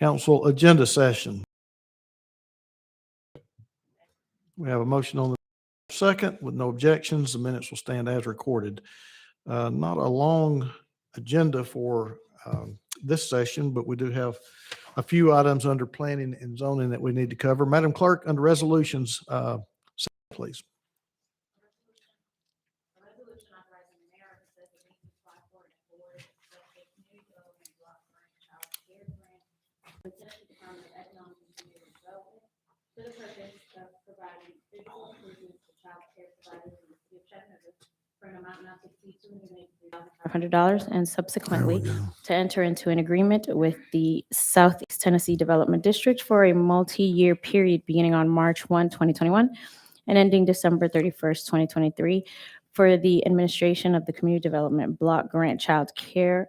Council agenda session. We have a motion on the second with no objections. The minutes will stand as recorded. Not a long agenda for this session, but we do have a few items under planning and zoning that we need to cover. Madam Clerk, under resolutions, please. For the purpose of providing physical improvements to child care providers in the city of Chattanooga for an amount not to exceed $283,500, and subsequently to enter into an agreement with the Southeast Tennessee Development District for a multi-year period beginning on March 1, 2021, and ending December 31st, 2023, for the administration of the Community Development Block Grant Child Care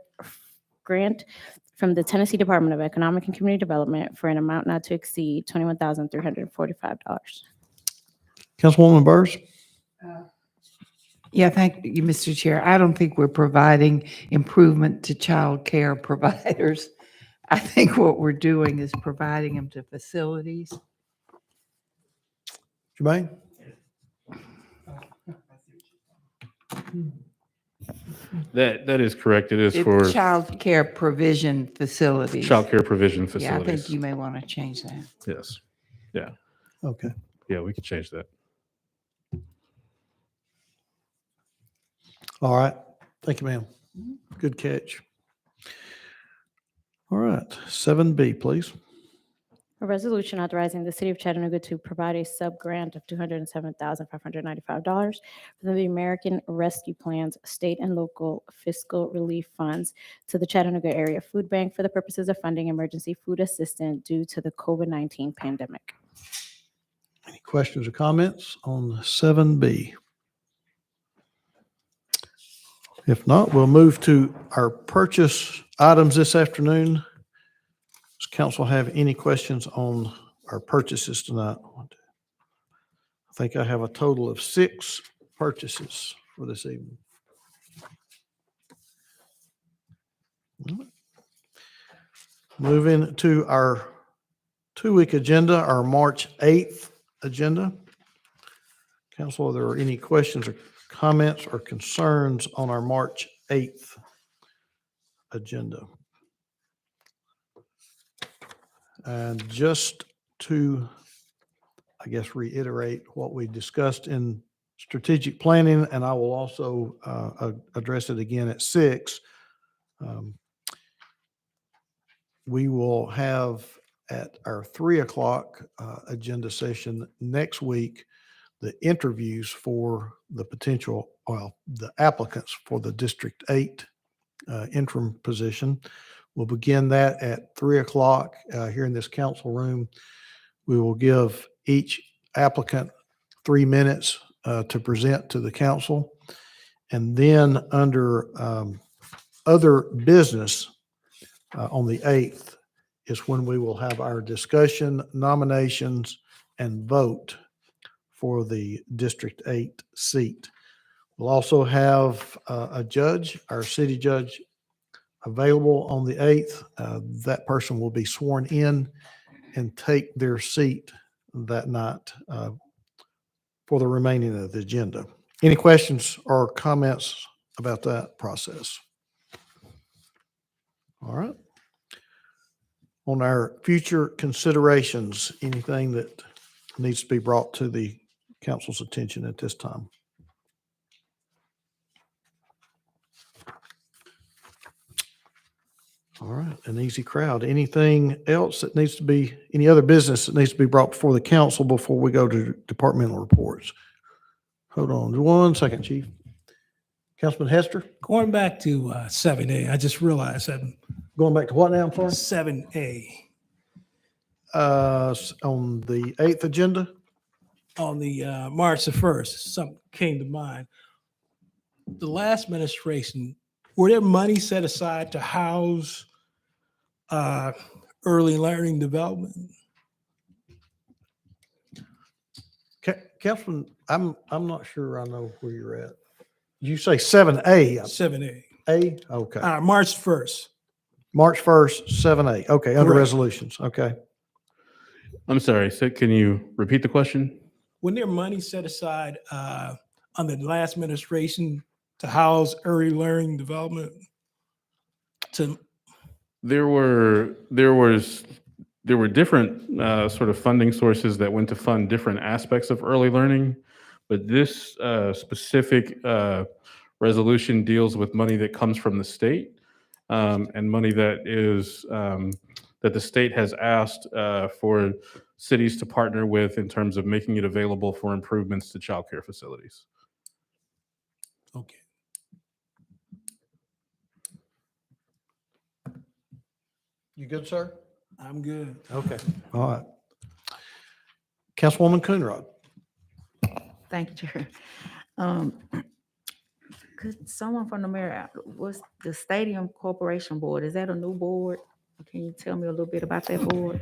Grant from the Tennessee Department of Economic and Community Development for an amount not to exceed $21,345. Councilwoman Burrs? Yeah, thank you, Mr. Chair. I don't think we're providing improvement to child care providers. I think what we're doing is providing them to facilities. Jermaine? That is correct. It is It's for child care provision facilities. child care provision Yeah, I facilities. think you may want to change that. Yes. Okay. Yeah, we could change that. All right. Thank you, ma'am. Good catch. All right. 7B, please. A resolution authorizing the city of Chattanooga to provide a sub-grant of $207,595 from the American Rescue Plan's state and local fiscal relief funds to the Chattanooga Area Food Bank for the purposes of funding emergency food assistance due to the COVID-19 pandemic. Any questions or comments on 7B? If not, we'll move to our purchase items this afternoon. Does council have any questions on our purchases tonight? I think I have a total of 6 purchases for this evening. Moving to our 2-week agenda, our March 8th agenda. Council, are there any questions or comments or concerns on our March 8th agenda? And just to, I guess, reiterate what we discussed in strategic planning, and I will also address it again at 6. We will have at our 3 o'clock agenda session next week the interviews for the the applicants for the District 8 interim position. We'll begin that at 3 o'clock here in this council room. We will give each applicant 3 minutes to present to the council. And then under other business on the 8th is when we will have our discussion, nominations, and vote for the District 8 seat. We'll also have a judge, our city judge, available on the 8th. That person will be sworn in and take their seat that night for the remaining of the agenda. Any questions or comments about that process? All right. On our future considerations, anything that needs to be brought to the council's attention at this time? All right, an easy crowd. Anything else that needs to be, any other business that needs to be brought before the council before we go to departmental reports? Hold on 1 second, Chief. Councilman Hester? Going back to 7A, I just realized that Going back to what now, I'm sorry? 7A On the 8th agenda? on the March the 1st, something came to mind. The last administration, were there money set aside to house early learning development? Councilman, I'm not sure I know where you're at. You say 7A? 7A. A? Okay. March 1st. March 1st, 7A. Okay, under Correct. resolutions. Okay. I'm sorry, so can you repeat the question? When there money set aside under the last administration to house early learning development? To There were different sort of funding sources that went to fund different aspects of early learning, but this specific resolution deals with money that comes from the state and money that is that the state has asked for cities to partner with in terms of making it available for improvements to childcare facilities. okay. You good, sir? I'm good. Okay. All right. Councilwoman Coonrod. Thank you, Chair. Could someone from the mayor, what's the Stadium Corporation Board? Is that a new board? Can you tell me a little bit about that board?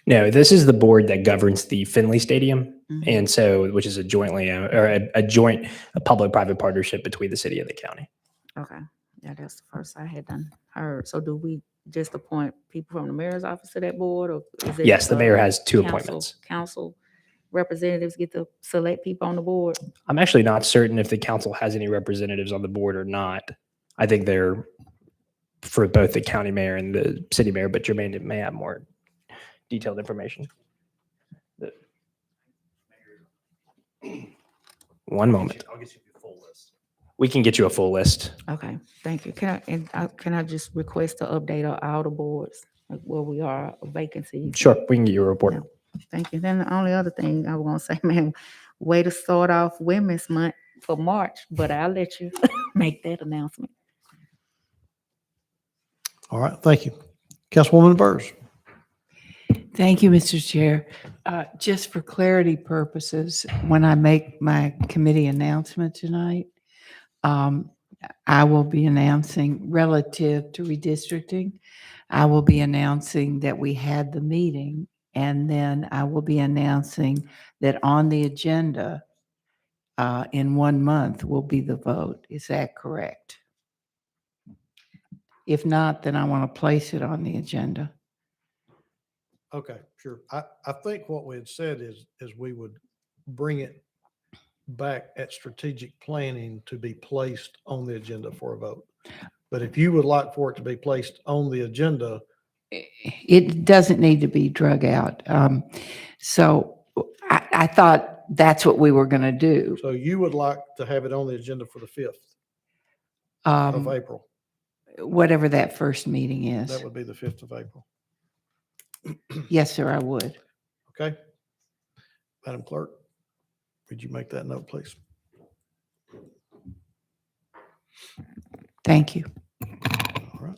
No, this is the board that governs the Finley Stadium. Mhm. And so, which is a jointly, or a joint, a public-private partnership between the city and the county. Okay, yeah, that's the first I had done heard. So do we just appoint people from the mayor's office to that board, or is it? Yes, the mayor has two council- appointments. Council representatives get to select people on the board? I'm actually not certain if the council has any representatives on the board or not. I think they're for both the county mayor and the city mayor, but Jermaine may have more detailed information. One moment. I'll get you the full list. We can get you a full list. Okay, thank you. Can I just request to update all the boards, like where we are, vacancies? Sure, we can get you a report. Yeah. Thank you. Then the only other thing I was gonna say, man, way to start off Women's Month for March, but I'll let you make that announcement. All right. Thank you. Councilwoman Burrs. Thank you, Mr. Chair. Just for clarity purposes, when I make my committee announcement tonight, I will be announcing relative to redistricting. I will be announcing that we had the meeting, and then I will be announcing that on the agenda in 1 month will be the vote. Is that correct? If not, then I want to place it on the agenda. Okay, sure. I think what we had said is we would bring it back at strategic planning to be placed on the agenda for a vote. But if you would like for it to be placed on the agenda, It doesn't need to be drug out. So I thought that's what we were going to do. so you would like to have it on the agenda for the 5th of April. Whatever that first meeting is. That would be the 5th of April. Yes, sir, I would. Okay? Madam Clerk, would you make that note, please? Thank you. All right.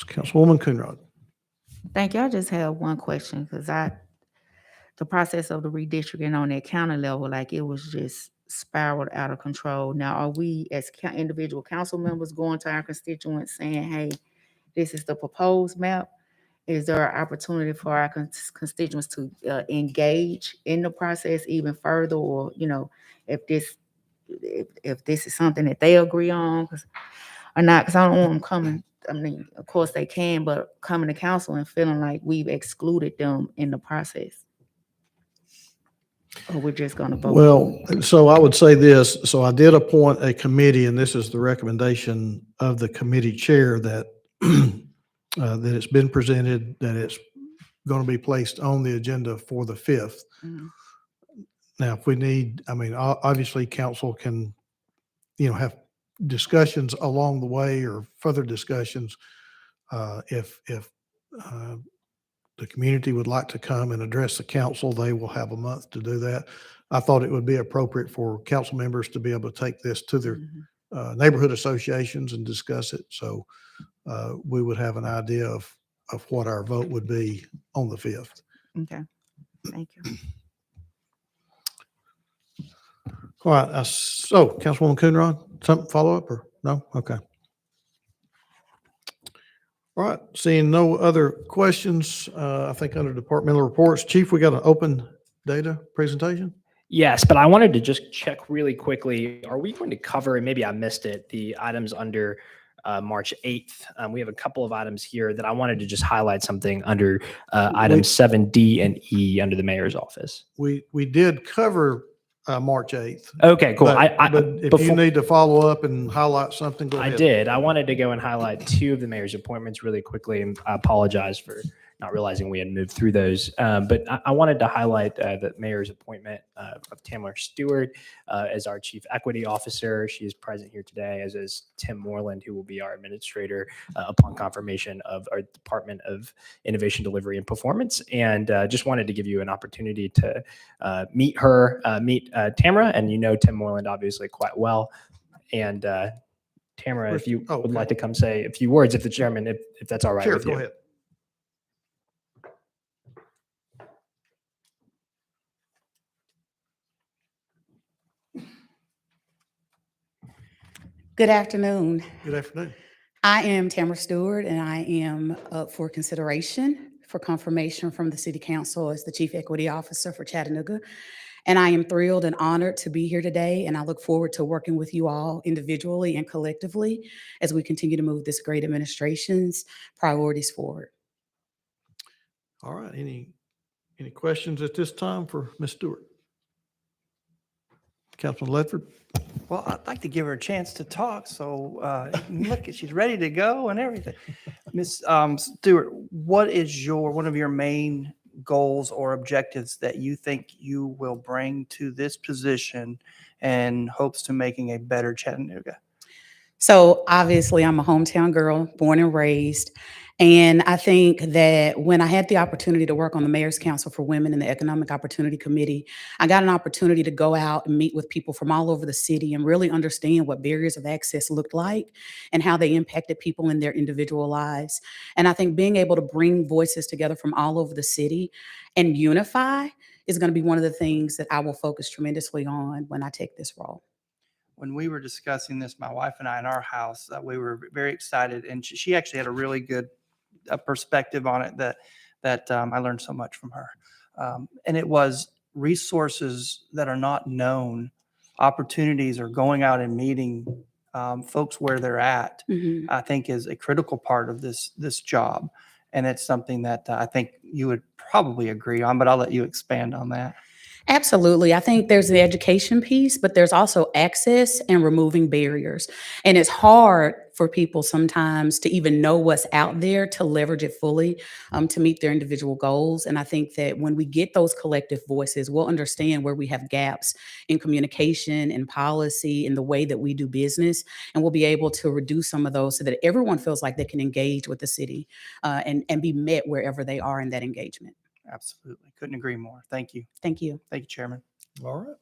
Councilwoman Coonrod. Thank you. I just have one question, because the process of the redistricting on that county level, like it was just spiraled out of control. Now, are we as individual council members going to our constituents saying, hey, this is the proposed map? Is there an opportunity for our constituents to engage in the process even further? Or, if this is something that they agree on or not? Because I don't want them coming. I mean, of course they can, but coming to council and feeling like we've excluded them in the process. Or we're just going to vote? Well, so I would say this. So I did appoint a committee, and this is the recommendation of the committee chair that that it's been presented, that it's going to be placed on the agenda for the 5th. Mhm. Now, if we need, I mean, obviously council can, have discussions along the way or further discussions. If the community would like to come and address the council, they will have a month to do that. I thought it would be appropriate for council members to be able to take this to their Mhm. neighborhood associations and discuss it. So we would have an idea of what our vote would be on the 5th. Okay, thank you. All right. So Councilwoman Coonrod, something follow up or no? Okay. All right. Seeing no other questions, I think under departmental reports, Chief, we got an open data presentation. Yes, but I wanted to just check really quickly. Are we going to cover, and maybe I missed it, the items under March 8th? We have a couple of items here that I wanted to just highlight something under items 7D and E under the mayor's office. We did cover March 8th. Okay, cool. But if you before- need to follow up and highlight something, go I ahead. did. I wanted to go and highlight two of the mayor's appointments really quickly, and I apologize for not realizing we had moved through those. But I wanted to highlight the mayor's appointment of Tamar Stewart as our chief equity officer. She is present here today, as is Tim Moreland, who will be our administrator upon confirmation of our Department of Innovation, Delivery, and Performance. And just wanted to give you an opportunity to meet her, meet Tamara, and you know Tim Moreland obviously quite well. And Tamara, if you would like to come say a few words, if the chairman, if that's all right Sure, with go you. ahead. Good afternoon. Good afternoon. I am Tamara Stewart, and I am up for consideration for confirmation from the City Council as the Chief Equity Officer for Chattanooga. And I am thrilled and honored to be here today, and I look forward to working with you all individually and collectively as we continue to move this great administration's priorities forward. All right. Any questions at this time for Ms. Stewart? Councilman Ledford? Well, I'd like to give her a chance to talk, so look, she's ready to go and everything. Ms. Stewart, what is one of your main goals or objectives that you think you will bring to this position and hopes to making a better Chattanooga? So obviously, I'm a hometown girl, born and raised. And I think that when I had the opportunity to work on the Mayor's Council for Women and the Economic Opportunity Committee, I got an opportunity to go out and meet with people from all over the city and really understand what barriers of access looked like and how they impacted people in their individual lives. And I think being able to bring voices together from all over the city and unify is going to be one of the things that I will focus tremendously on when I take this role. When we were discussing this, my wife and I in our house, we were very excited, and she actually had a really good perspective on it that I learned so much from her. And it was resources that are not known, opportunities, or going out and meeting folks where they're at. I think is a critical part of this job, and it's something that I think you would probably agree on. But I'll let you expand on that. Absolutely. I think there's the education piece, but there's also access and removing barriers. And it's hard for people sometimes to even know what's out there to leverage it fully to meet their individual goals. And I think that when we get those collective voices, we'll understand where we have gaps in communication and policy in the way that we do business. And we'll be able to reduce some of those so that everyone feels like they can engage with the city and be met wherever they are in that engagement. Absolutely. Couldn't agree more. Thank you. Thank you. Thank you, Chairman. All right.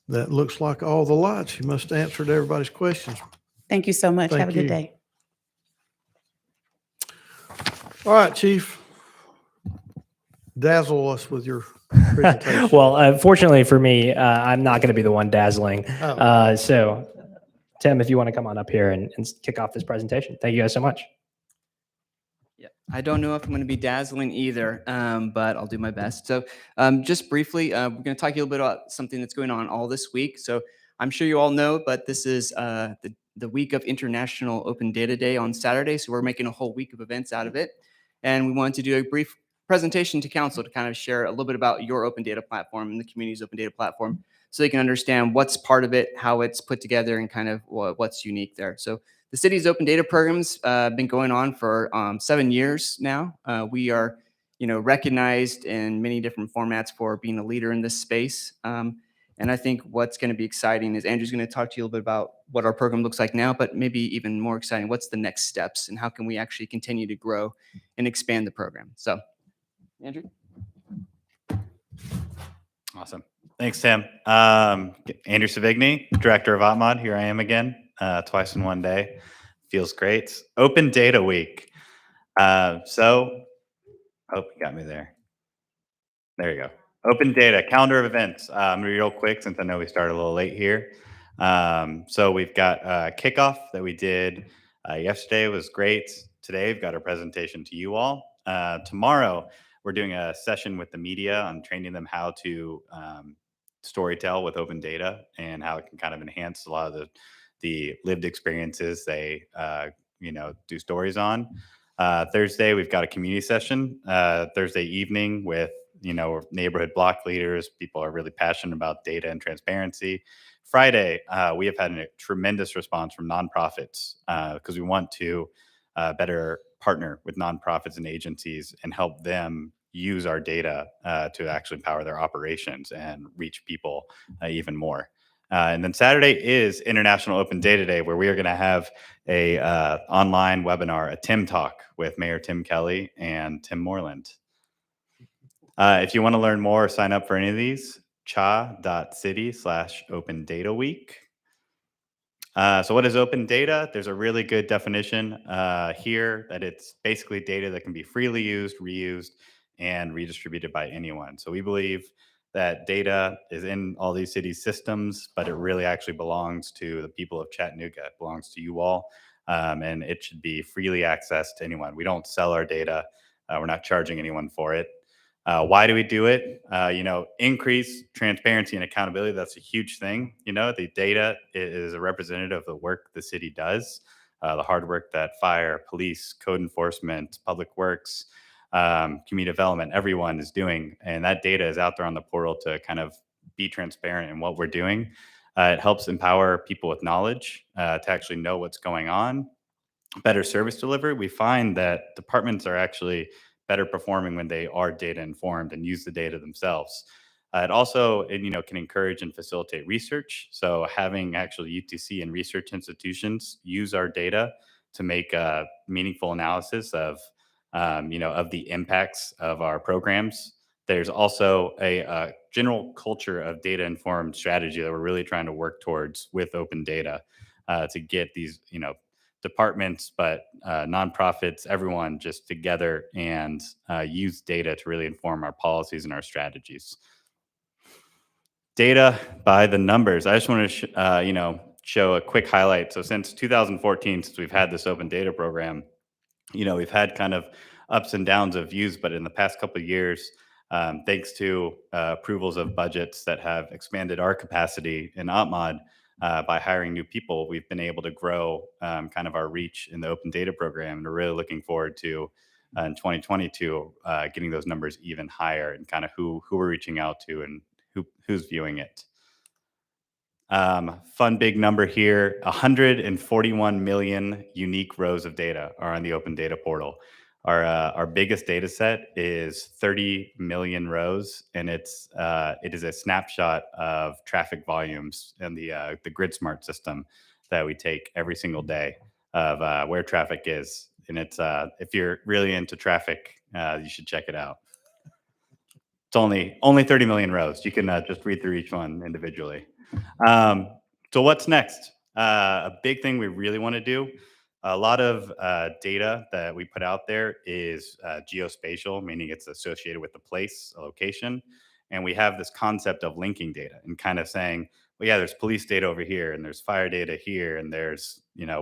That looks like all the lights. You must have answered everybody's questions. Thank you so much. Thank Have a good you. day. All right, Chief. Dazzle us with your presentation. Well, unfortunately for me, I'm not going to be the one dazzling. Oh. So, Tim, if you want to come on up here and kick off this presentation. Thank you guys so much. Yeah, I don't know if I'm going to be dazzling either, but I'll do my best. So just briefly, we're going to talk a little bit about something that's going on all this week. So I'm sure you all know, but this is the week of International Open Data Day on Saturday. So we're making a whole week of events out of it. And we wanted to do a brief presentation to council to kind of share a little bit about your open data platform and the community's open data platform so they can understand what's part of it, how it's put together, and kind of what's unique there. So the city's open data program's been going on for 7 years now. We are, recognized in many different formats for being a leader in this space. And I think what's going to be exciting is Andrew's going to talk to you a little bit about what our program looks like now, but maybe even more exciting, what's the next steps and how can we actually continue to grow and expand the program. So, Andrew. Awesome. Thanks, Tim. Andrew Savigny, Director of OpMod. Here I am again, twice in one day. Feels great. Open Data Week. Oh, you got me there. There you go. Open Data, calendar of events. I'm going to be real quick since I know we started a little late here. So we've got a kickoff that we did yesterday. Was great. Today we've got a presentation to you all. Tomorrow we're doing a session with the media on training them how to storytell with open data and how it can kind of enhance a lot of the lived experiences they do stories on. Thursday, we've got a community session Thursday evening with neighborhood block leaders. People are really passionate about data and transparency. Friday, we have had a tremendous response from nonprofits because we want to better partner with nonprofits and agencies and help them use our data to actually empower their operations and reach people even more. And then Saturday is International Open Data Day, where we are going to have a online webinar, a Tim Talk with Mayor Tim Kelly and Tim Moreland. If you want to learn more or sign up for any of these, cha.city/Open Data Week. So what is open data? There's a really good definition here that it's basically data that can be freely used, reused, and redistributed by anyone. So we believe that data is in all these city systems, but it really actually belongs to the people of Chattanooga. It belongs to you all, and it should be freely accessed to anyone. We don't sell our data. We're not charging anyone for it. Why do we do it? Increase transparency and accountability. That's a huge thing. The data is a representative of the work the city does, the hard work that fire, police, code enforcement, public works, community development, everyone is doing. And that data is out there on the portal to kind of be transparent in what we're doing. It helps empower people with knowledge to actually know what's going on. Better service delivery. We find that departments are actually better performing when they are data informed and use the data themselves. It also, can encourage and facilitate research. So having actually UTC and research institutions use our data to make meaningful analysis of the impacts of our programs. There's also a general culture of data informed strategy that we're really trying to work towards with open data to get these, departments, but nonprofits, everyone just together and use data to really inform our policies and our strategies. Data by the numbers. I just want to, show a quick highlight. So since 2014, since we've had this open data program, we've had kind of ups and downs of views, but in the past couple of years, thanks to approvals of budgets that have expanded our capacity in OpMod, by hiring new people, we've been able to grow kind of our reach in the open data program. And we're really looking forward to in 2022 getting those numbers even higher and kind of who we're reaching out to and who's viewing it. Fun big number here, 141 million unique rows of data are on the open data portal. Our biggest data set is 30 million rows, and it is a snapshot of traffic volumes in the GridSmart system that we take every single day of where traffic is. And it's if you're really into traffic, you should check it out. It's only 30 million rows. You can just read through each one individually. So what's next? A big thing we really want to do. A lot of data that we put out there is geospatial, meaning it's associated with the place, a location. And we have this concept of linking data and kind of saying, well, yeah, there's police data over here and there's fire data here and there's,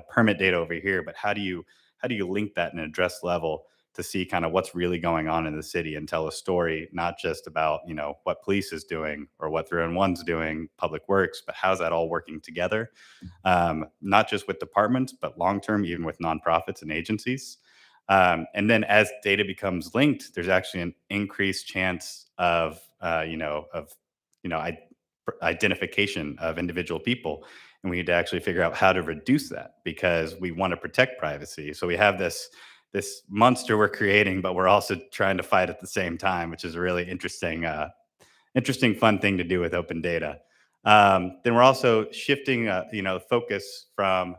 permit data over here. But how do you link that in an address level to see kind of what's really going on in the city and tell a story, not just about, what police is doing or what 311's doing, public works, but how's that all working together? Not just with departments, but long-term, even with nonprofits and agencies. And then as data becomes linked, there's actually an increased chance of identification of individual people. And we need to actually figure out how to reduce that because we want to protect privacy. So we have this monster we're creating, but we're also trying to fight at the same time, which is a really interesting, fun thing to do with open data. Then we're also shifting, the focus from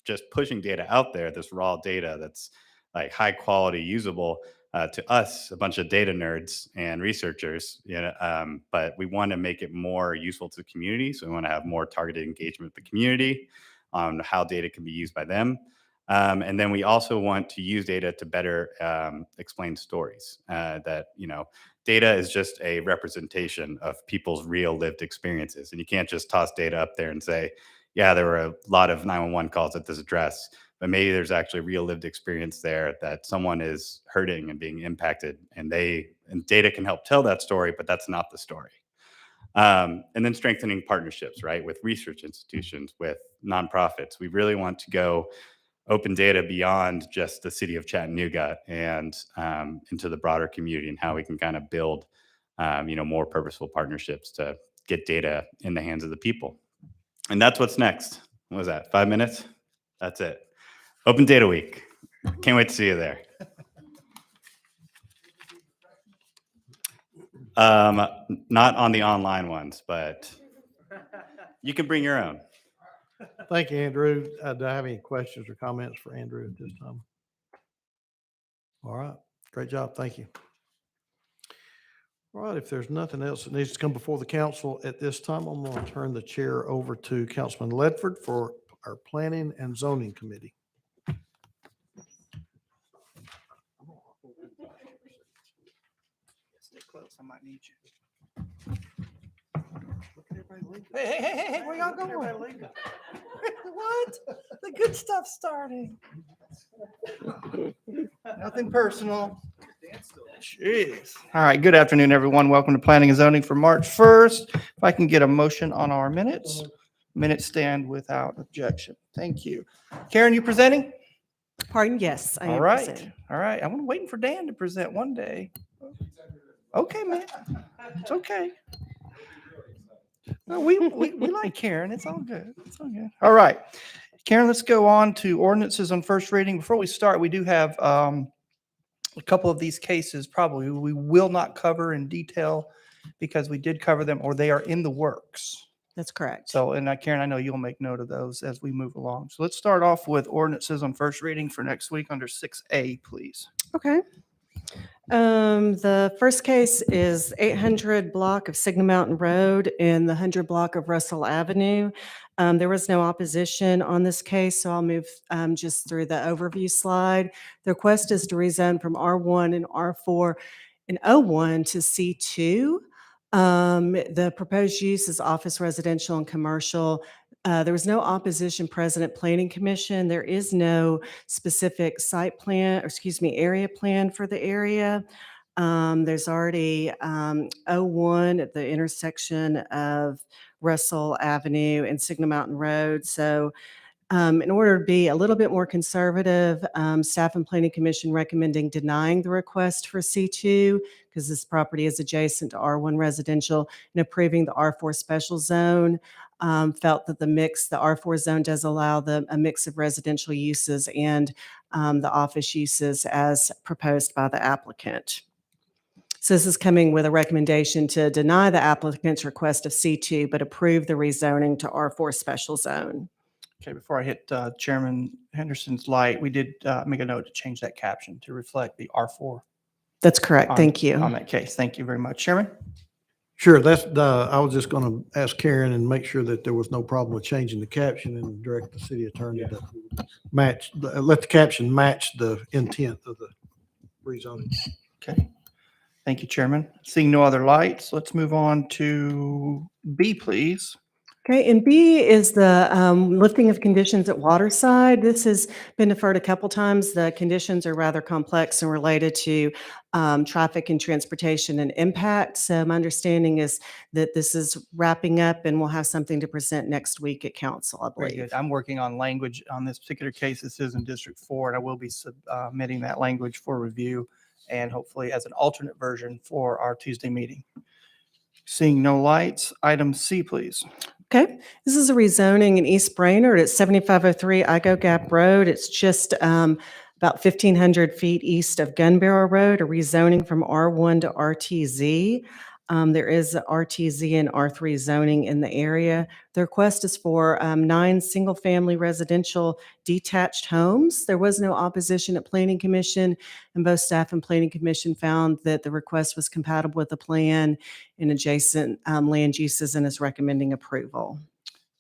just pushing data out there, this raw data that's like high quality, usable, to us, a bunch of data nerds and researchers. But we want to make it more useful to the community. So we want to have more targeted engagement with the community on how data can be used by them. And then we also want to use data to better explain stories that, data is just a representation of people's real lived experiences. And you can't just toss data up there and say, yeah, there were a lot of 911 calls at this address, but maybe there's actually real lived experience there that someone is hurting and being impacted, and data can help tell that story, but that's not the story. And then strengthening partnerships, right, with research institutions, with nonprofits. We really want to go open data beyond just the city of Chattanooga and into the broader community, and how we can kind of build, more purposeful partnerships to get data in the hands of the people. And that's what's next. What was that? 5 minutes? That's it. Open Data Week. Can't wait to see you there. Not on the online ones, but you can bring your own. Thank you, Andrew. Do I have any questions or comments for Andrew at this time? All right, great job. Thank you. All right, if there's nothing else that needs to come before the council at this time, I'm going to turn the chair over to Councilman Ledford for our Planning and Zoning Committee. Stay close. I might need you. Hey, where y'all going? What? The good stuff's starting. Nothing personal. Jeez. All right, good afternoon, everyone. Welcome to Planning and Zoning for March 1st. If I can get a motion on our minutes. Minutes stand without objection. Thank you. Karen, you presenting? Pardon? Yes, I am. All right. presenting. All right. I'm waiting for Dan to present one day. Okay, man. It's okay. No, we like Karen. It's all good. It's all good. All right. Karen, let's go on to ordinances on first reading. Before we start, we do have a couple of these cases probably we will not cover in detail because we did cover them or they are in the works. That's correct. So, and Karen, I know you'll make note of those as we move along. So let's start off with ordinances on first reading for next week under 6A, please. Okay. The first case is 800 block of Signal Mountain Road and the 100 block of Russell Avenue. There was no opposition on this case, so I'll move just through the overview slide. The request is to rezone from R1 and R4 and O1 to C2. The proposed use is office, residential, and commercial. There was no opposition present at Planning Commission. There is no specific site plan, or excuse me, area plan for the area. There's already O1 at the intersection of Russell Avenue and Signal Mountain Road. So in order to be a little bit more conservative, staff and Planning Commission recommending denying the request for C2 because this property is adjacent to R1 residential and approving the R4 special zone. Felt that the R4 zone does allow a mix of residential uses and the office uses as proposed by the applicant. So this is coming with a recommendation to deny the applicant's request of C2, but approve the rezoning to R4 special zone. Okay, before I hit Chairman Henderson's light, we did make a note to change that caption to reflect the R4. That's correct. Thank you. On that case. Thank you very much. Chairman? Sure, I was just going to ask Karen and make sure that there was no problem with changing the caption and direct the city attorney to let the caption match the intent of the rezoning. Okay. Thank you, Chairman. Seeing no other lights, let's move on to B, please. Okay, and B is the lifting of conditions at Waterside. This has been deferred a couple times. The conditions are rather complex and related to traffic and transportation and impact. So my understanding is that this is wrapping up and we'll have something to present next week at council, I Very believe. good. I'm working on language on this particular case. This is in District 4, and I will be submitting that language for review and hopefully as an alternate version for our Tuesday meeting. Seeing no lights, item C, please. Okay, this is a rezoning in East Brainerd at 7503 Igo Gap Road. It's just about 1,500 feet east of Gun Barrel Road, a rezoning from R1 to RTZ. There is RTZ and R3 zoning in the area. The request is for 9 single-family residential detached homes. There was no opposition at Planning Commission, and both staff and Planning Commission found that the request was compatible with the plan and adjacent land uses and is recommending approval.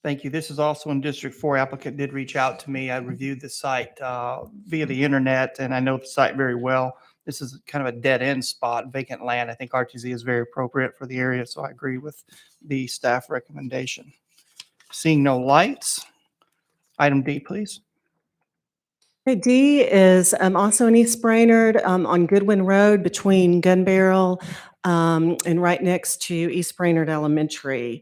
Thank you. This is also in District 4. Applicant did reach out to me. I reviewed the site via the internet, and I know the site very well. this is kind of a dead end spot, vacant land. I think RTZ is very appropriate for the area, so I agree with the staff recommendation. Seeing no lights, item D, please. Okay, D is also in East Brainerd on Goodwin Road between Gun Barrel and right next to East Brainerd Elementary.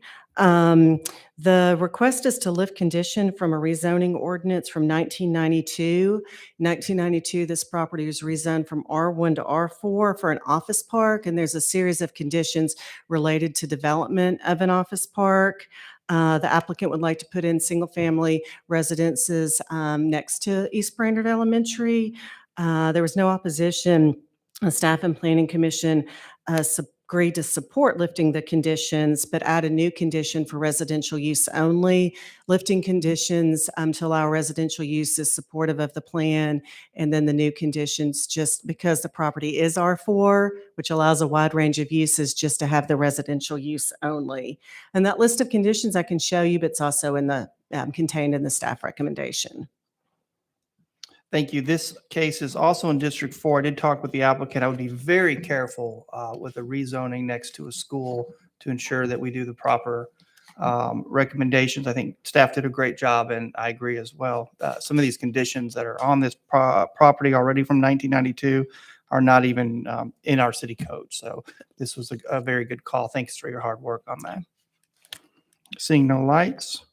The request is to lift condition from a rezoning ordinance from 1992. 1992, this property was rezoned from R1 to R4 for an office park, and there's a series of conditions related to development of an office park. The applicant would like to put in single-family residences next to East Brainerd Elementary. There was no opposition. The Staff and Planning Commission agreed to support lifting the conditions, but add a new condition for residential use only. Lifting conditions to allow residential use is supportive of the plan, and then the new conditions, just because the property is R4, which allows a wide range of uses, just to have the residential use only. And that list of conditions I can show you, but it's also in the contained in the staff recommendation. Thank you. This case is also in District 4. I did talk with the applicant. I would be very careful with the rezoning next to a school to ensure that we do the proper recommendations. I think staff did a great job, and I agree as well. Some of these conditions that are on this property already from 1992 are not even in our city code. So this was a very good call. Thanks for your hard work on that. Seeing no lights,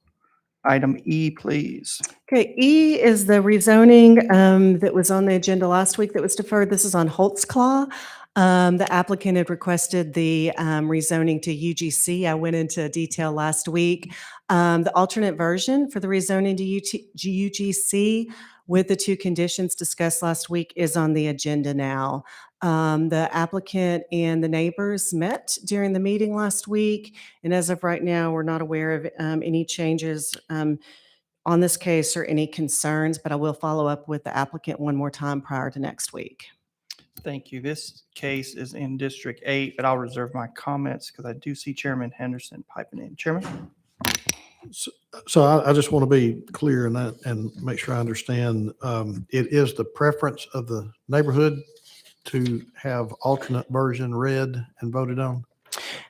item E, please. Okay, E is the rezoning that was on the agenda last week that was deferred. This is on Holtzclaw. The applicant had requested the rezoning to UGC. I went into detail last week. The alternate version for the rezoning to UGC with the two conditions discussed last week is on the agenda now. The applicant and the neighbors met during the meeting last week, and as of right now, we're not aware of any changes on this case or any concerns, but I will follow up with the applicant one more time prior to next week. Thank you. This case is in District 8, but I'll reserve my comments because I do see Chairman Henderson piping in. Chairman? So I just want to be clear in that and make sure I understand. It is the preference of the neighborhood to have alternate version read and voted on?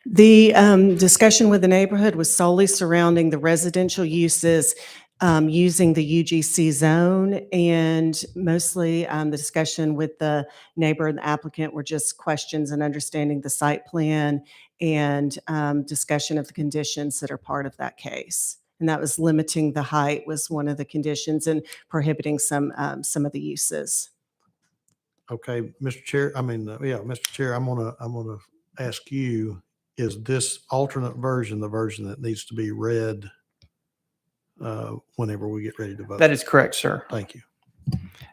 The discussion with the neighborhood was solely surrounding the residential uses using the UGC zone, and mostly the discussion with the neighbor and the applicant were just questions and understanding the site plan and discussion of the conditions that are part of that case. And that was limiting the height was one of the conditions and prohibiting some of the uses. Okay, Mr. Chair, Mr. Chair, I'm gonna ask you, is this alternate version the version that needs to be read whenever we get ready to vote? That is correct, sir. Thank you.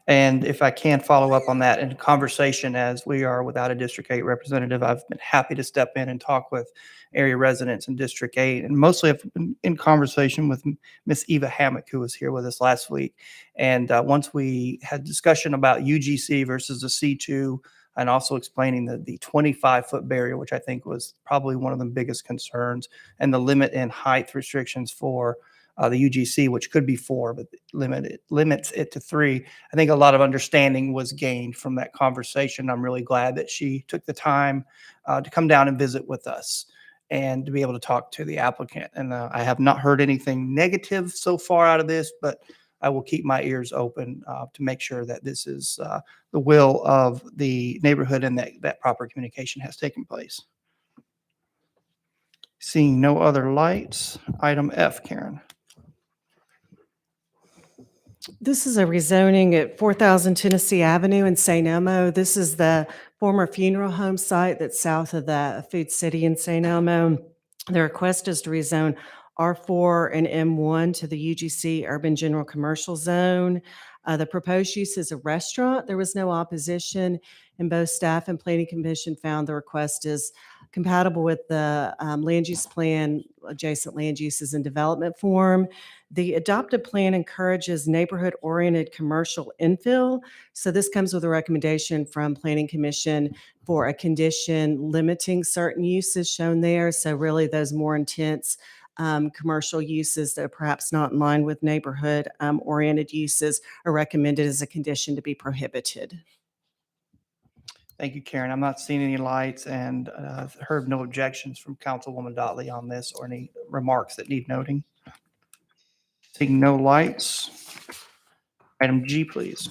And if I can follow up on that in conversation, as we are without a District 8 representative, I've been happy to step in and talk with area residents in District 8. And mostly I've been in conversation with Miss Eva Hammock, who was here with us last week. And once we had discussion about UGC versus the C2, and also explaining the 25-foot barrier, which I think was probably one of the biggest concerns, and the limit in height restrictions for the UGC, which could be 4, but limits it to 3. I think a lot of understanding was gained from that conversation. I'm really glad that she took the time to come down and visit with us and to be able to talk to the applicant. And I have not heard anything negative so far out of this, but I will keep my ears open to make sure that this is the will of the neighborhood and that proper communication has taken place. Seeing no other lights, item F, Karen. This is a rezoning at 4000 Tennessee Avenue in St. Elmo. This is the former funeral home site that's south of the Food City in St. Elmo. The request is to rezone R4 and M1 to the UGC Urban General Commercial Zone. The proposed use is a restaurant. There was no opposition, and both staff and planning commission found the request is compatible with the land use plan, adjacent land uses and development form. The adopted plan encourages neighborhood-oriented commercial infill. So this comes with a recommendation from Planning Commission for a condition limiting certain uses shown there. So really those more intense commercial uses that are perhaps not in line with neighborhood oriented uses are recommended as a condition to be prohibited. Thank you, Karen. I'm not seeing any lights and heard no objections from Councilwoman Dotley on this or any remarks that need noting. Seeing no lights. Item G, please.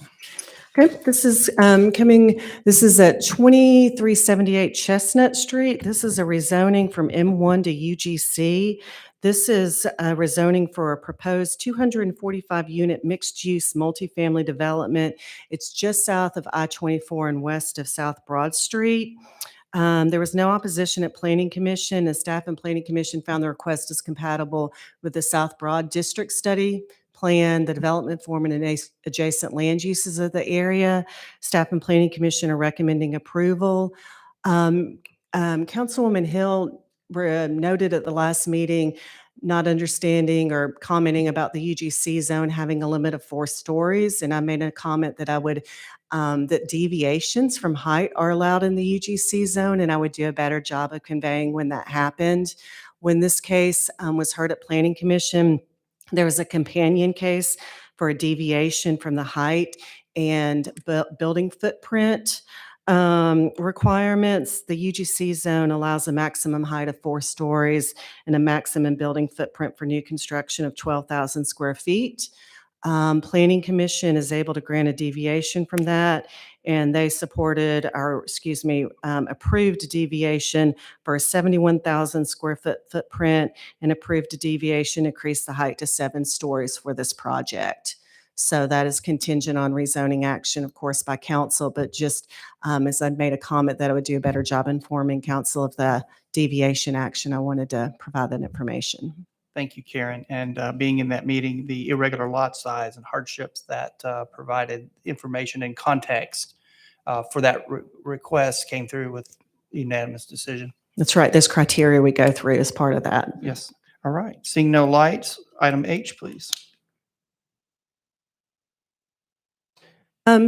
Okay, this is this is at 2378 Chestnut Street. This is a rezoning from M1 to UGC. This is a rezoning for a proposed 245-unit mixed-use multifamily development. It's just south of I-24 and west of South Broad Street. There was no opposition at Planning Commission, and staff and Planning Commission found the request is compatible with the South Broad District Study Plan, the development form, and adjacent land uses of the area. Staff and Planning Commission are recommending approval. Councilwoman Hill noted at the last meeting not understanding or commenting about the UGC zone having a limit of 4 stories, and I made a comment that I would that deviations from height are allowed in the UGC zone, and I would do a better job of conveying when that happened. When this case was heard at Planning Commission, there was a companion case for a deviation from the height and building footprint requirements. The UGC zone allows a maximum height of 4 stories and a maximum building footprint for new construction of 12,000 square feet. Planning Commission is able to grant a deviation from that, and they supported, or excuse me, approved a deviation for a 71,000 square foot footprint and approved a deviation, increase the height to 7 stories for this project. So that is contingent on rezoning action, of course, by council, but just as I made a comment that I would do a better job informing council of the deviation action, I wanted to provide that information. Thank you, Karen. And being in that meeting, the irregular lot size and hardships that provided information and context for that request came through with unanimous decision. That's right. There's criteria we go through as part of that. Yes. All right. Seeing no lights, item H, please.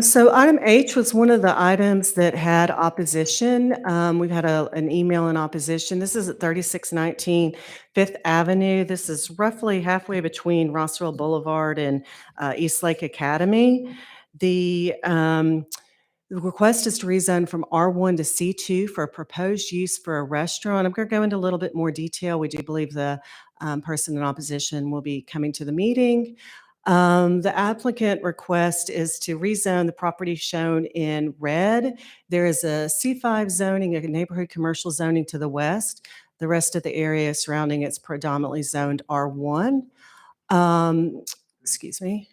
So item H was one of the items that had opposition. We've had an email in opposition. This is at 3619 Fifth Avenue. This is roughly halfway between Rossville Boulevard and Eastlake Academy. The request is to rezone from R1 to C2 for a proposed use for a restaurant. I'm going to go into a little bit more detail. We do believe the person in opposition will be coming to the meeting. The applicant request is to rezone the property shown in red. There is a C5 zoning, a neighborhood commercial zoning to the west. The rest of the area surrounding it's predominantly zoned R1. Excuse me.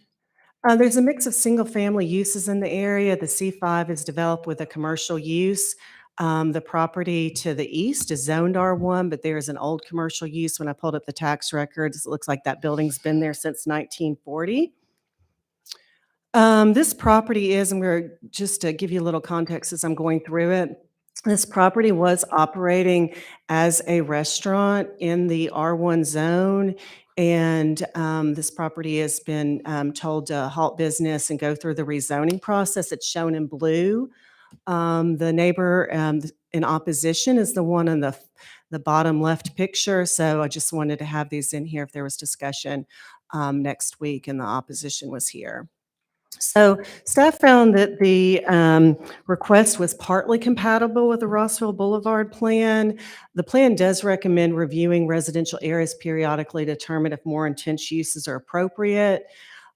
There's a mix of single-family uses in the area. The C5 is developed with a commercial use. The property to the east is zoned R1, but there is an old commercial use. When I pulled up the tax records, it looks like that building's been there since 1940. This property is, and we're just to give you a little context as I'm going through it, this property was operating as a restaurant in the R1 zone, and this property has been told to halt business and go through the rezoning process. It's shown in blue. The neighbor in opposition is the one in the bottom left picture. So I just wanted to have these in here if there was discussion next week and the opposition was here. So staff found that the request was partly compatible with the Rossville Boulevard plan. The plan does recommend reviewing residential areas periodically to determine if more intense uses are appropriate.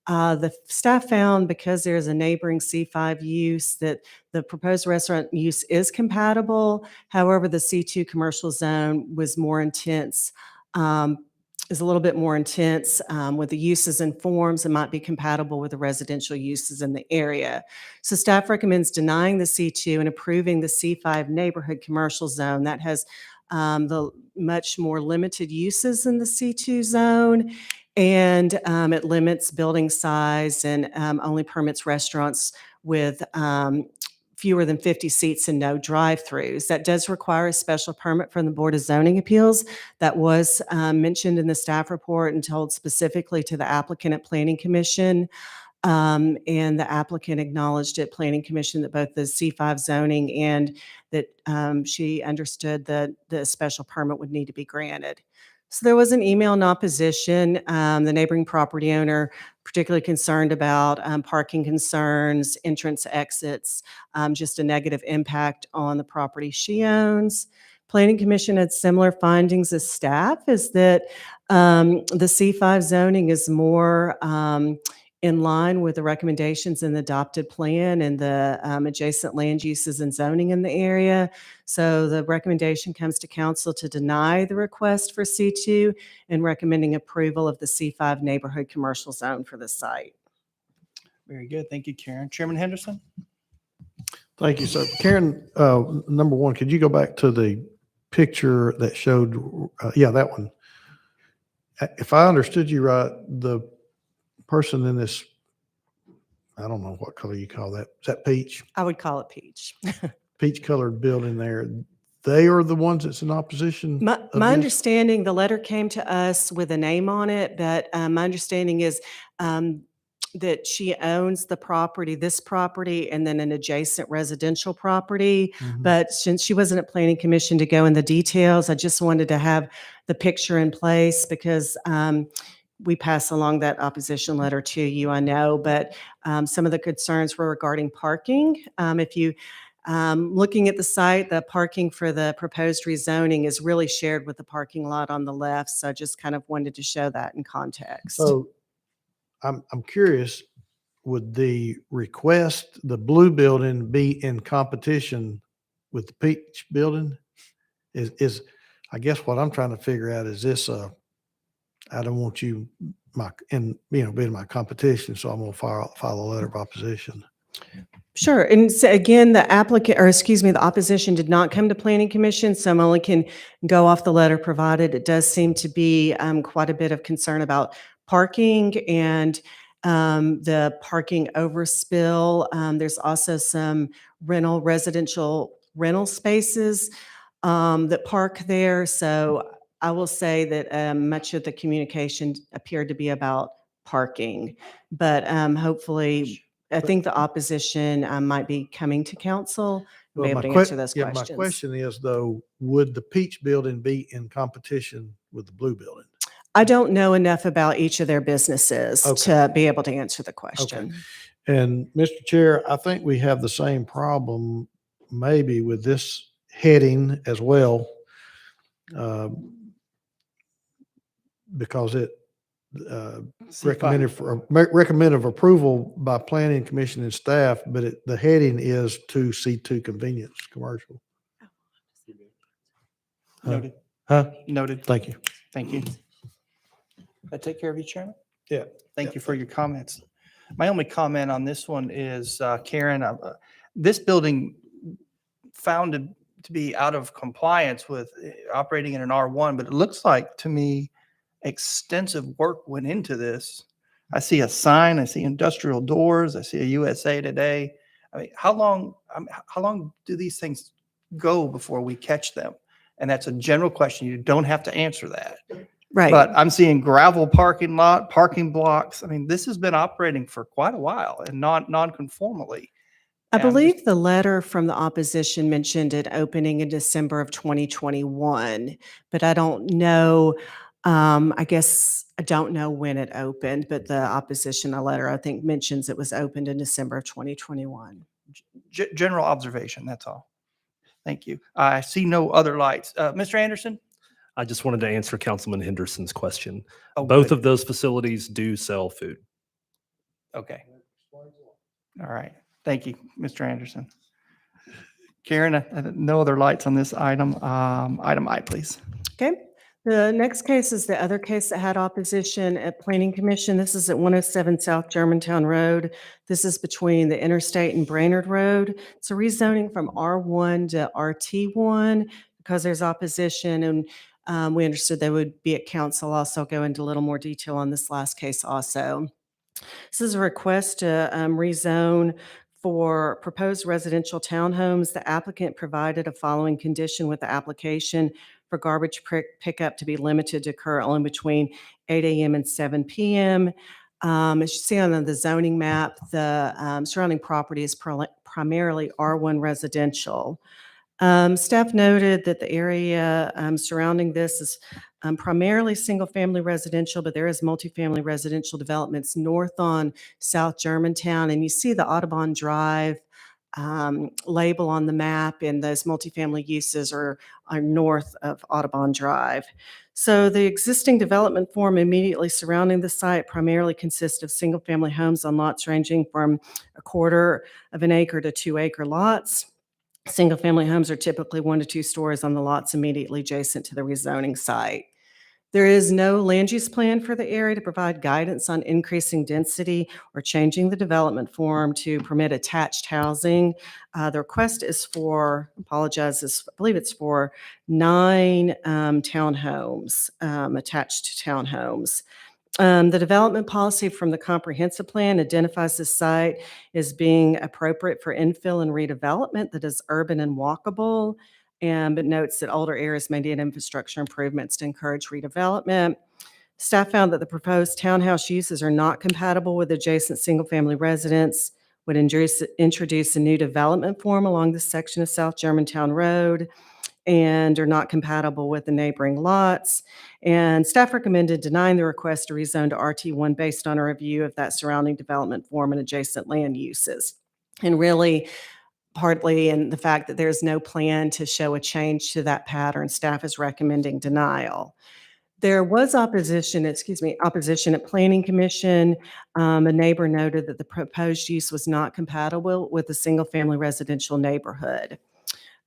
The staff found, because there's a neighboring C5 use, that the proposed restaurant use is compatible. However, the C2 commercial zone was more intense, is a little bit more intense with the uses and forms and might be compatible with the residential uses in the area. So staff recommends denying the C2 and approving the C5 neighborhood commercial zone. That has the much more limited uses in the C2 zone. And it limits building size and only permits restaurants with fewer than 50 seats and no drive-throughs. That does require a special permit from the Board of Zoning Appeals. That was mentioned in the staff report and told specifically to the applicant at Planning Commission. And the applicant acknowledged at Planning Commission that both the C5 zoning and that she understood that the special permit would need to be granted. So there was an email in opposition. The neighboring property owner particularly concerned about parking concerns, entrance exits, just a negative impact on the property she owns. Planning Commission had similar findings as staff, is that the C5 zoning is more in line with the recommendations in the adopted plan and the adjacent land uses and zoning in the area. So the recommendation comes to council to deny the request for C2 and recommending approval of the C5 neighborhood commercial zone for the site. Very good. Thank you, Karen. Chairman Henderson? Thank you, sir. Karen, number one, could you go back to the picture that showed, yeah, that one. If I understood you right, the person in this, I don't know what color you call that. Is that peach? I would call it peach. Peach colored building there. They are the ones that's in opposition? My of my this? understanding, the letter came to us with a name on it, but my understanding is that she owns the property, this property, and then an adjacent residential property. Mhm. But since she wasn't at Planning Commission to go in the details, I just wanted to have the picture in place because we pass along that opposition letter to you, I know, but some of the concerns were regarding parking. If you looking at the site, the parking for the proposed rezoning is really shared with the parking lot on the left. So I just kind of wanted to show that in context. So I'm curious, would the request, the blue building be in competition with the peach building? Is I guess what I'm trying to figure out is this, I don't want you being my competition, so I'm gonna file a letter of opposition. Sure. And so again, the applicant, or excuse me, the opposition did not come to Planning Commission, so I'm only can go off the letter provided. It does seem to be quite a bit of concern about parking and the parking overspill. There's also some residential rental spaces that park there. So I will say that much of the communication appeared to be about parking, but hopefully, I think the opposition might be coming to council and be able to answer those My questions. question is though, would the peach building be in competition with the blue building? I don't know enough about each of their businesses Okay. to be able to answer the question. And Mr. Chair, I think we have the same problem maybe with this heading as well. Because it recommended approval by planning commission and staff, but the heading is to C2 convenience commercial. Noted. Huh? Noted. Thank you. Thank you. I take care of you, Chairman? Yeah. Thank you for your comments. My only comment on this one is, Karen, this building found to be out of compliance with operating in an R1, but it looks like to me extensive work went into this. I see a sign, I see industrial doors, I see a USA Today. I mean, how long do these things go before we catch them? And that's a general question. You don't have to answer that. Right. But I'm seeing gravel parking lot, parking blocks. I mean, this has been operating for quite a while and non-conformally. I And I'm believe just- the letter from the opposition mentioned it opening in December of 2021, but I don't know. I guess I don't know when it opened, but the opposition letter, I think, mentions it was opened in December of 2021. General observation, that's all. Thank you. I see no other lights. Mr. Anderson? I just wanted to answer Councilman Henderson's question. Oh, Both good. of those facilities do sell food. Okay. All right. Thank you, Mr. Anderson. Karen, no other lights on this item. Item I, please. Okay. The next case is the other case that had opposition at Planning Commission. This is at 107 South Germantown Road. This is between the Interstate and Brainerd Road. It's a rezoning from R1 to RT1 because there's opposition, and we understood they would be at council. Also go into a little more detail on this last case also. This is a request to rezone for proposed residential townhomes. The applicant provided a following condition with the application for garbage pickup to be limited to occur only between 8 a.m. and 7 p.m. As you see on the zoning map, the surrounding property is primarily R1 residential. Staff noted that the area surrounding this is primarily single-family residential, but there is multifamily residential developments north on South Germantown. And you see the Audubon Drive label on the map, and those multifamily uses are north of Audubon Drive. So the existing development form immediately surrounding the site primarily consists of single-family homes on lots ranging from 1/4 of an acre to 2-acre lots. Single-family homes are typically 1 to 2 stories on the lots immediately adjacent to the rezoning site. There is no land use plan for the area to provide guidance on increasing density or changing the development form to permit attached housing. The request is for, I believe it's for 9 townhomes, attached townhomes. The development policy from the comprehensive plan identifies the site as being appropriate for infill and redevelopment that is urban and walkable, but notes that older areas may need infrastructure improvements to encourage redevelopment. Staff found that the proposed townhouse uses are not compatible with adjacent single-family residents, would introduce a new development form along this section of South Germantown Road, and are not compatible with the neighboring lots. And staff recommended denying the request to rezone to RT1 based on a review of that surrounding development form and adjacent land uses. And really, partly in the fact that there's no plan to show a change to that pattern, staff is recommending denial. There was opposition at Planning Commission. A neighbor noted that the proposed use was not compatible with a single-family residential neighborhood.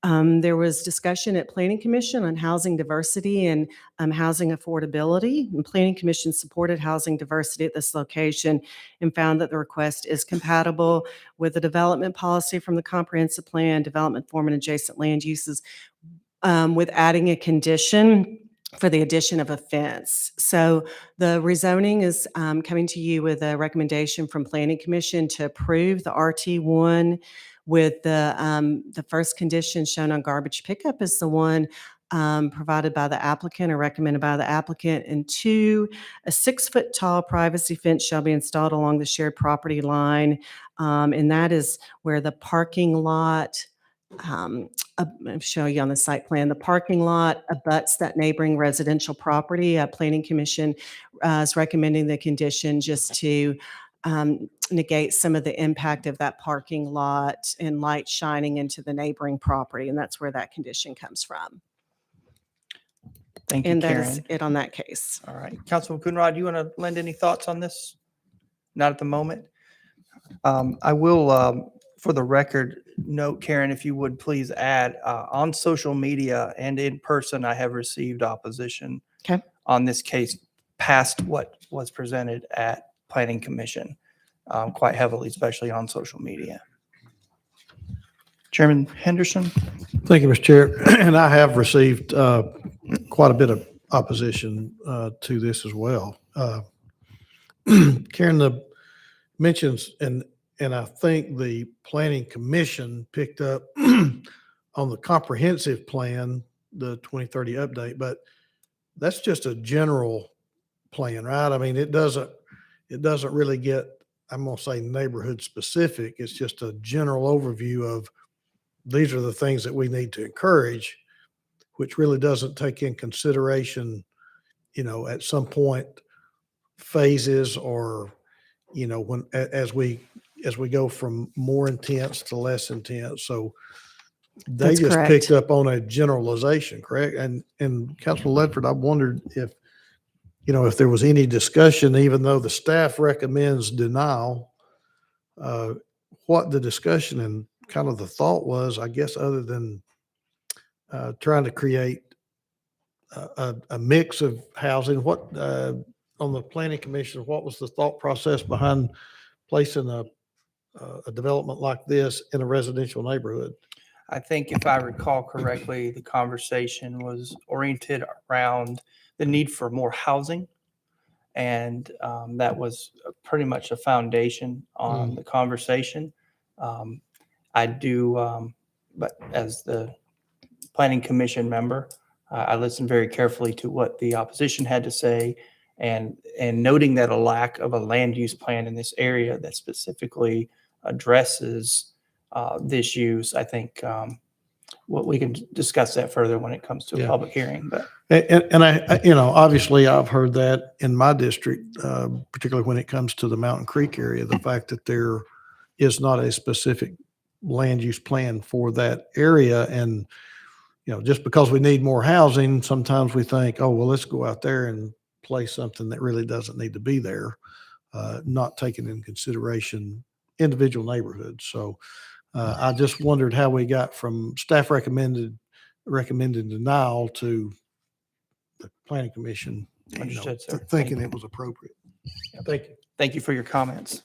There was discussion at Planning Commission on housing diversity and housing affordability. And Planning Commission supported housing diversity at this location and found that the request is compatible with the development policy from the comprehensive plan, development form, and adjacent land uses, with adding a condition for the addition of a fence. So the rezoning is coming to you with a recommendation from Planning Commission to approve the RT1 with the first condition shown on garbage pickup is the one provided by the applicant or recommended by the applicant. And 2, a 6-foot tall privacy fence shall be installed along the shared property line. And that is where the parking lot, I'll show you on the site plan, the parking lot abuts that neighboring residential property. Planning Commission is recommending the condition just to negate some of the impact of that parking lot and light shining into the neighboring property. And that's where that condition comes from. Thank you, And that Karen. is it on that case. All right. Councilman Coonrod, do you want to lend any thoughts on this? Not at the moment. I will, for the record, note, Karen, if you would please add, on social media and in person, I have received opposition Okay. on this case past what was presented at Planning Commission, quite heavily, especially on social media. Chairman Henderson? Thank you, Mr. Chair. And I have received quite a bit of opposition to this as well. Karen, the mentions, and I think the Planning Commission picked up on the comprehensive plan, the 2030 update, but that's just a general plan, right? I mean, it doesn't really get, I'm going to say, neighborhood specific. It's just a general overview of these are the things that we need to encourage, which really doesn't take in consideration, at some point phases or, when, as we go from more intense to less intense. So they That's just correct. picked up on a generalization, correct? And Councilman Ledford, I wondered if there was any discussion, even though the staff recommends denial, what the discussion and kind of the thought was, I guess, other than trying to create a mix of housing. What, on the Planning Commission, what was the thought process behind placing a development like this in a residential neighborhood? I think if I recall correctly, the conversation was oriented around the need for more housing. And that was pretty much a foundation on the conversation. But as the Planning Commission member, I listened very carefully to what the opposition had to say, and noting that a lack of a land use plan in this area that specifically addresses this use, I think we can discuss that further when it comes to a Yeah. public hearing, but. And obviously I've heard that in my district, particularly when it comes to the Mountain Creek area, the fact that there is not a specific land use plan for that area. And, just because we need more housing, sometimes we think, oh, well, let's go out there and place something that really doesn't need to be there, not taking into consideration individual neighborhoods. So I just wondered how we got from staff recommended denial to the planning commission, Understood, sir. thinking it was appropriate. Thank you. Thank you for your comments.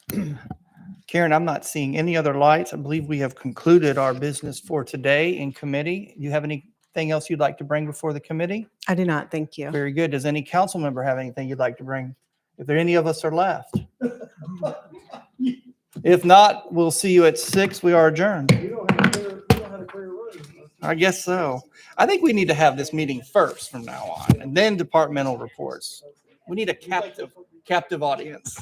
Karen, I'm not seeing any other lights. I believe we have concluded our business for today in committee. You have anything else you'd like to bring before the committee? I do not, thank you. Very good. Does any council member have anything you'd like to bring? If there any of us are left. If not, we'll see you at 6. We are adjourned. I guess so. I think we need to have this meeting first from now on, and then departmental reports. We need a captive audience.